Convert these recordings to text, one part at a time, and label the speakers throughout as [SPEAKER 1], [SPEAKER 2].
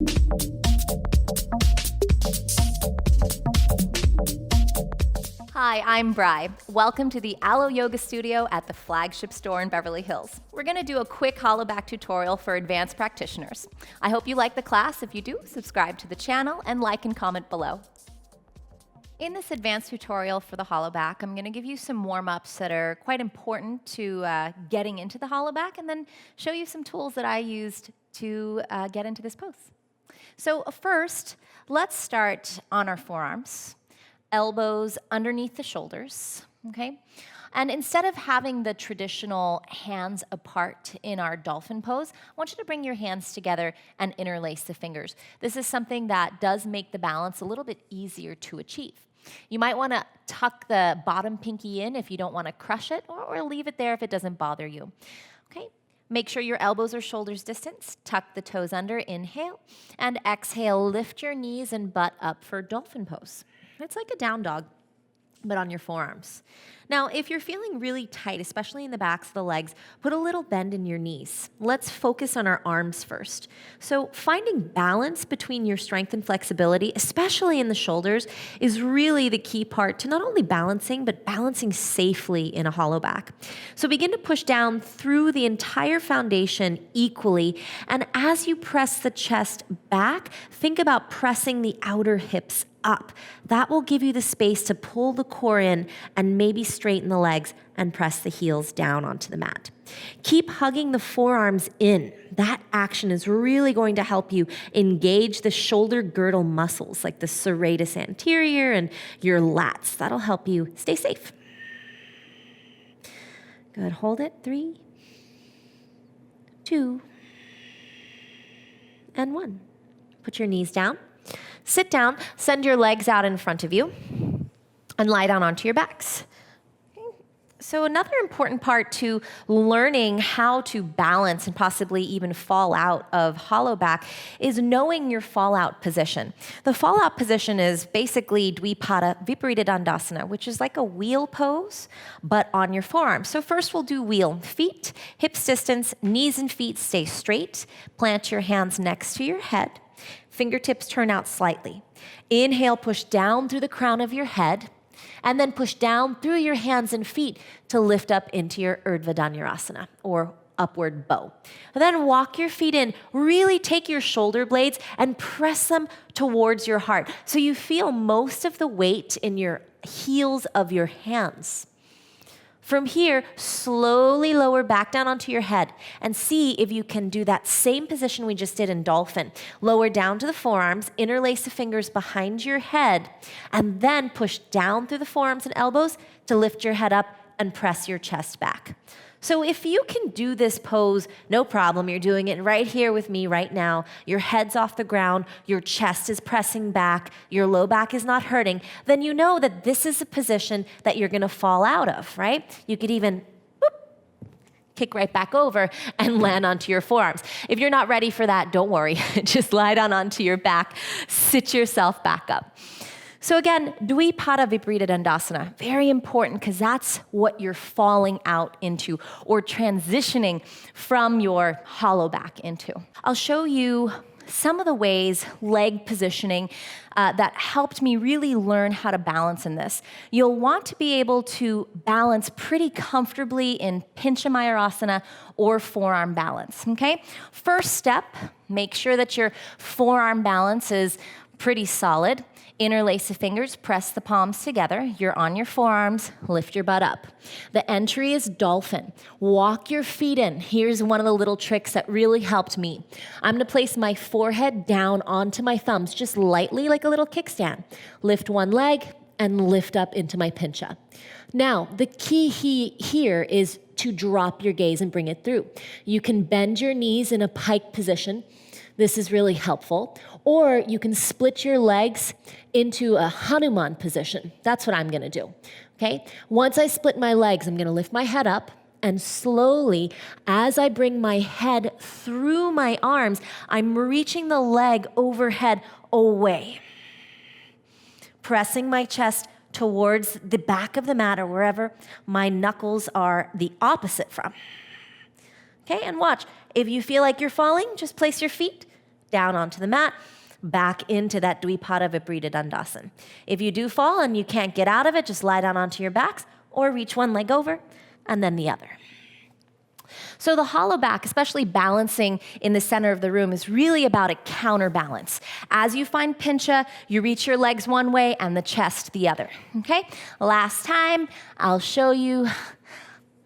[SPEAKER 1] Hi, I'm Bri. Welcome to the Aloe Yoga Studio at the flagship store in Beverly Hills. We're going to do a quick Hollowback tutorial for advanced practitioners. I hope you like the class. If you do, subscribe to the channel and like and comment below. In this advanced tutorial for the Hollowback, I'm going to give you some warm-ups that are quite important to getting into the Hollowback, and then show you some tools that I used to get into this pose. So first, let's start on our forearms. Elbows underneath the shoulders, okay? And instead of having the traditional hands apart in our dolphin pose, I want you to bring your hands together and interlace the fingers. This is something that does make the balance a little bit easier to achieve. You might want to tuck the bottom pinky in if you don't want to crush it, or leave it there if it doesn't bother you, okay? Make sure your elbows are shoulders distance. Tuck the toes under, inhale, and exhale, lift your knees and butt up for dolphin pose. It's like a down dog, but on your forearms. Now, if you're feeling really tight, especially in the backs of the legs, put a little bend in your knees. Let's focus on our arms first. So finding balance between your strength and flexibility, especially in the shoulders, is really the key part to not only balancing, but balancing safely in a hollow back. So begin to push down through the entire foundation equally, and as you press the chest back, think about pressing the outer hips up. That will give you the space to pull the core in and maybe straighten the legs and press the heels down onto the mat. Keep hugging the forearms in. That action is really going to help you engage the shoulder girdle muscles like the serratus anterior and your lats. That'll help you stay safe. Good, hold it. 3, 2, and 1. Put your knees down. Sit down, send your legs out in front of you, and lie down onto your backs. So another important part to learning how to balance and possibly even fall out of hollow back is knowing your fallout position. The fallout position is basically Dvipada Viparita Dandasana, which is like a wheel pose, but on your forearms. So first we'll do wheel. Feet, hips distance, knees and feet stay straight. Plant your hands next to your head. Fingertips turn out slightly. Inhale, push down through the crown of your head, and then push down through your hands and feet to lift up into your Urdhva Dhanurasana, or upward bow. And then walk your feet in. Really take your shoulder blades and press them towards your heart, so you feel most of the weight in your heels of your hands. From here, slowly lower back down onto your head and see if you can do that same position we just did in dolphin. Lower down to the forearms, interlace the fingers behind your head, and then push down through the forearms and elbows to lift your head up and press your chest back. So if you can do this pose, no problem. You're doing it right here with me right now. Your head's off the ground, your chest is pressing back, your low back is not hurting, then you know that this is a position that you're gonna fall out of, right? You could even kick right back over and land onto your forearms. If you're not ready for that, don't worry. Just lie down onto your back, sit yourself back up. So again, Dvipada Viparita Dandasana, very important because that's what you're falling out into or transitioning from your hollow back into. I'll show you some of the ways, leg positioning, that helped me really learn how to balance in this. You'll want to be able to balance pretty comfortably in Pincha Mayurasana or forearm balance, okay? First step, make sure that your forearm balance is pretty solid. Interlace the fingers, press the palms together. You're on your forearms, lift your butt up. The entry is dolphin. Walk your feet in. Here's one of the little tricks that really helped me. I'm gonna place my forehead down onto my thumbs, just lightly like a little kickstand. Lift one leg and lift up into my pincha. Now, the key here is to drop your gaze and bring it through. You can bend your knees in a pike position. This is really helpful. Or you can split your legs into a Hanuman position. That's what I'm gonna do, okay? Once I split my legs, I'm gonna lift my head up, and slowly, as I bring my head through my arms, I'm reaching the leg overhead away. Pressing my chest towards the back of the mat or wherever my knuckles are the opposite from. Okay, and watch. If you feel like you're falling, just place your feet down onto the mat, back into that Dvipada Viparita Dandasana. If you do fall and you can't get out of it, just lie down onto your backs or reach one leg over and then the other. So the Hollowback, especially balancing in the center of the room, is really about a counterbalance. As you find Pincha, you reach your legs one way and the chest the other, okay? Last time, I'll show you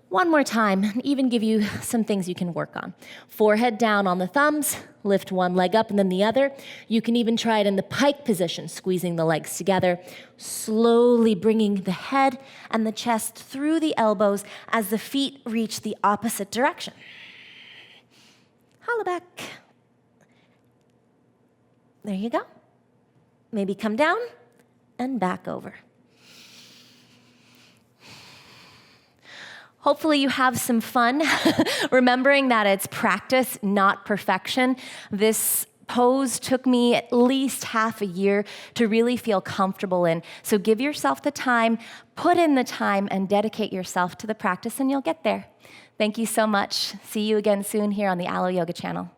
[SPEAKER 1] one more time, and even give you some things you can work on. Forehead down on the thumbs, lift one leg up and then the other. You can even try it in the pike position, squeezing the legs together, slowly bringing the head and the chest through the elbows as the feet reach the opposite direction. Hollowback. There you go. Maybe come down and back over. Hopefully you have some fun, remembering that it's practice, not perfection. This pose took me at least half a year to really feel comfortable in. So give yourself the time, put in the time, and dedicate yourself to the practice, and you'll get there. Thank you so much. See you again soon here on the Alo Yoga channel.